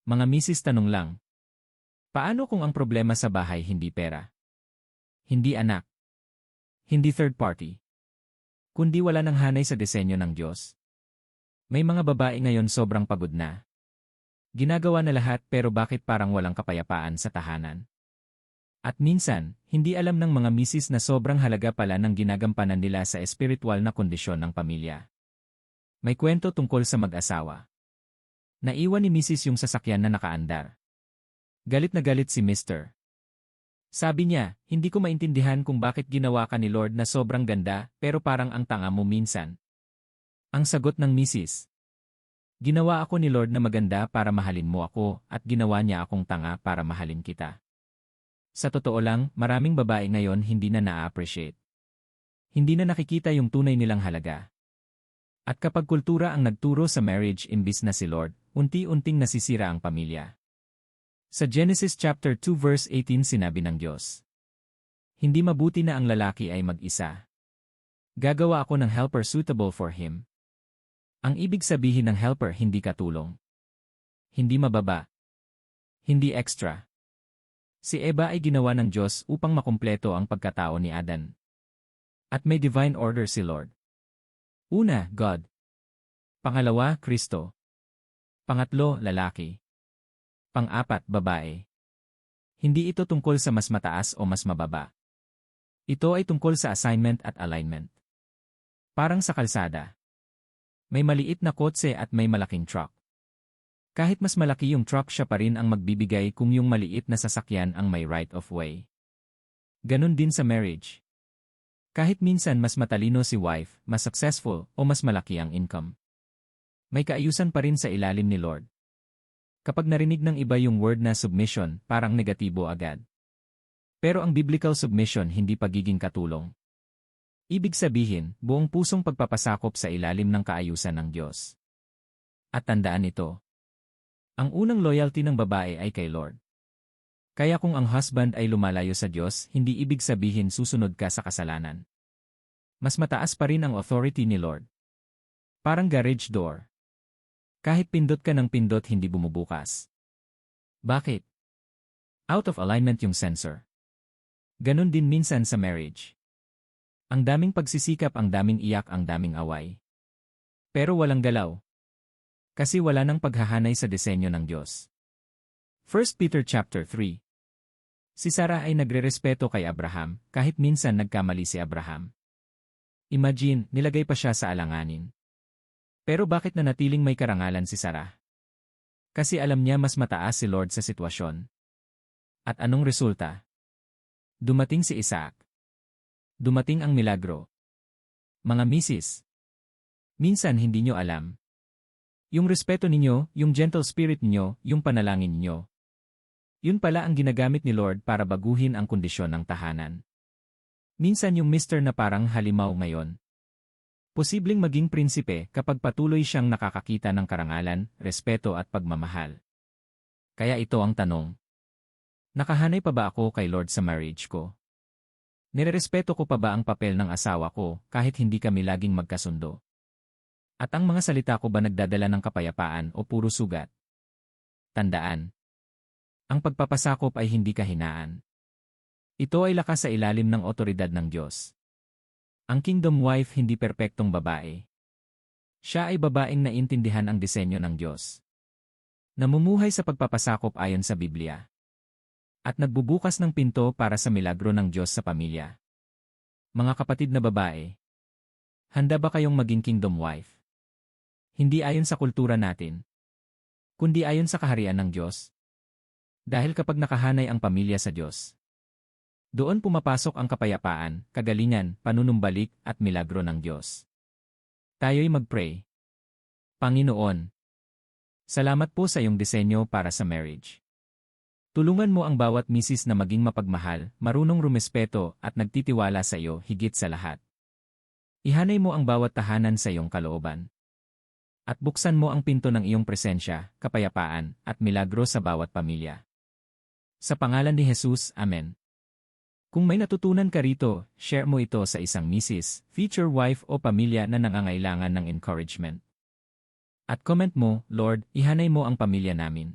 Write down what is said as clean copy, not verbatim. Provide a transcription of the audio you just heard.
Mga misis, tanong lang. Paano kung ang problema sa bahay hindi pera? Hindi anak. Hindi third party. Kundi wala nang hanay sa disenyo ng Diyos. May mga babae ngayon sobrang pagod na. Ginagawa na lahat pero bakit parang walang kapayapaan sa tahanan? At minsan, hindi alam ng mga misis na sobrang halaga pala ng ginagampanan nila sa espiritual na kondisyon ng pamilya. May kwento tungkol sa mag-asawa. Naiwan ni misis yung sasakyan na nakaandar. Galit na galit si Mr. Sabi niya, hindi ko maintindihan kung bakit ginawa ka ni Lord na sobrang ganda pero parang ang tanga mo minsan. Ang sagot ng misis. Ginawa ako ni Lord na maganda para mahalin mo ako at ginawa niya akong tanga para mahalin kita. Sa totoo lang, maraming babae ngayon hindi na na-appreciate. Hindi na nakikita yung tunay nilang halaga. At kapag kultura ang nagturo sa marriage imbis na si Lord, unti-unting nasisira ang pamilya. Sa Genesis chapter 2 verse 18 sinabi ng Diyos, hindi mabuti na ang lalaki ay mag-isa. Gagawa ako ng helper suitable for him. Ang ibig sabihin ng helper hindi katulong. Hindi mababa. Hindi extra. Si Eva ay ginawa ng Diyos upang makumpleto ang pagkatao ni Adan. At may divine order si Lord. Una, God. Pangalawa, Kristo. Pangatlo, lalaki. Pang-apat, babae. Hindi ito tungkol sa mas mataas o mas mababa. Ito ay tungkol sa assignment at alignment. Parang sa kalsada. May maliit na kotse at may malaking truck. Kahit mas malaki yung truck, siya pa rin ang magbibigay kung yung maliit na sasakyan ang may right of way. Ganon din sa marriage. Kahit minsan mas matalino si wife, mas successful, o mas malaki ang income. May kaayusan pa rin sa ilalim ni Lord. Kapag narinig ng iba yung word na submission, parang negatibo agad. Pero ang biblical submission hindi pagiging katulong. Ibig sabihin, buong pusong pagpapasakop sa ilalim ng kaayusan ng Diyos. At tandaan ito. Ang unang loyalty ng babae ay kay Lord. Kaya kung ang husband ay lumalayo sa Diyos, hindi ibig sabihin susunod ka sa kasalanan. Mas mataas pa rin ang authority ni Lord. Parang garage door. Kahit pindot ka ng pindot hindi bumubukas. Bakit? Out of alignment yung sensor. Ganon din minsan sa marriage. Ang daming pagsisikap, ang daming iyak, ang daming away. Pero walang galaw. Kasi wala nang paghahanay sa disenyo ng Diyos. 1 Peter chapter 3. Si Sarah ay nagrerespeto kay Abraham kahit minsan nagkamali si Abraham. Imagine, nilagay pa siya sa alanganin. Pero bakit nanatiling may karangalan si Sarah? Kasi alam niya mas mataas si Lord sa sitwasyon. At anong resulta? Dumating si Isaac. Dumating ang milagro. Mga misis. Minsan hindi nyo alam. Yung respeto ninyo, yung gentle spirit ninyo, yung panalangin ninyo. Yun pala ang ginagamit ni Lord para baguhin ang kondisyon ng tahanan. Minsan yung mister na parang halimaw ngayon. Posibleng maging prinsipe kapag patuloy siyang nakakakita ng karangalan, respeto at pagmamahal. Kaya ito ang tanong. Nakahanay pa ba ako kay Lord sa marriage ko? Nirerespeto ko pa ba ang papel ng asawa ko kahit hindi kami laging magkasundo? At ang mga salita ko ba nagdadala ng kapayapaan o puro sugat? Tandaan. Ang pagpapasakop ay hindi kahinaan. Ito ay lakas sa ilalim ng otoridad ng Diyos. Ang kingdom wife hindi perpektong babae. Siya ay babaeng naintindihan ang disenyo ng Diyos. Namumuhay sa pagpapasakop ayon sa Biblia. At nagbubukas ng pinto para sa milagro ng Diyos sa pamilya. Mga kapatid na babae, handa ba kayong maging kingdom wife? Hindi ayon sa kultura natin, kundi ayon sa kaharian ng Diyos. Dahil kapag nakahanay ang pamilya sa Diyos, doon pumapasok ang kapayapaan, kagalingan, panunumbalik at milagro ng Diyos. Tayo'y mag-pray. Panginoon, salamat po sa iyong disenyo para sa marriage. Tulungan mo ang bawat misis na maging mapagmahal, marunong rumespeto at nagtitiwala sa iyo higit sa lahat. Ihanay mo ang bawat tahanan sa iyong kalooban. At buksan mo ang pinto ng iyong presensya, kapayapaan at milagro sa bawat pamilya. Sa pangalan ni Jesus, Amen. Kung may natutunan ka rito, share mo ito sa isang misis, future wife o pamilya na nangangailangan ng encouragement. At comment mo, Lord, ihanay mo ang pamilya namin.